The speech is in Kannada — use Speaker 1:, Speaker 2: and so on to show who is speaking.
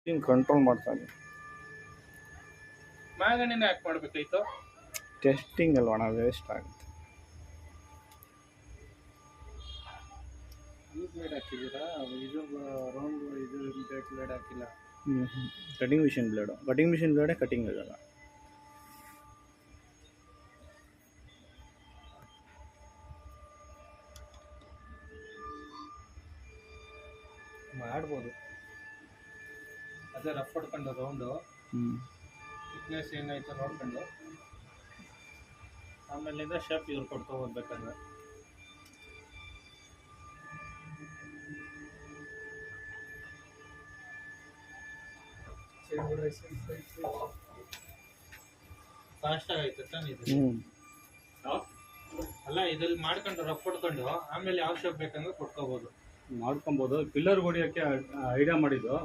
Speaker 1: ಹಿಂಗೆ ಕಂಟ್ರೋಲ್ ಮಾಡ್ತಾನೆ.
Speaker 2: ಮಾಗಣಿನ ಯಾಕೆ ಮಾಡಬೇಕಾಯ್ತು?
Speaker 1: ಟೆಸ್ಟಿಂಗ್ ಅಲ್ವಣ, ವೇಸ್ಟ್ ಆಗುತ್ತೆ.
Speaker 2: ಈ ಬ್ಲೇಡ್ ಹಾಕಿದ್ದೀರಾ? ಇದು ರೌಂಡ್ ಇದು ಬ್ಲೇಡ್ ಹಾಕಿಲ್ಲ.
Speaker 1: ಕಟಿಂಗ್ ಮಿಷಿನ್ ಬ್ಲೇಡೇ ಕಟಿಂಗ್ ಆಗಲ್ಲ.
Speaker 2: ಮಾಡ್ಬೋದು, ಅದೇ ರಫ್ ಹೊಡ್ಕೊಂಡು ರೌಂಡು ಥಿಕ್ನೆಸ್ ಏನಾಯ್ತು ನೋಡ್ಕೊಂಡು ಆಮೇಲಿಂದ ಶೇಪ್ ಇವ್ರು ಕೊಡ್ಕೊ ಹೋಗ್ಬೇಕಂದ್ರೆ. ಫಾಸ್ಟ್ ಆಗೈತೆ ತಾನೆ ಇದು? ಅಲ್ಲ, ಇದ್ರಲ್ಲಿ ಮಾಡ್ಕೊಂಡು ರಫ್ ಹೊಡ್ಕೊಂಡು ಆಮೇಲೆ ಯಾವ ಶೇಪ್ ಬೇಕಂದ್ರೆ ಕೊಟ್ಕೋಬೋದು.
Speaker 3: ಮಾಡ್ಕೊಬೋದು. ಪಿಲ್ಲರ್ ಹೊಡಿಯೋಕ್ಕೆ ಐಡಿಯಾ ಮಾಡಿದ್ದು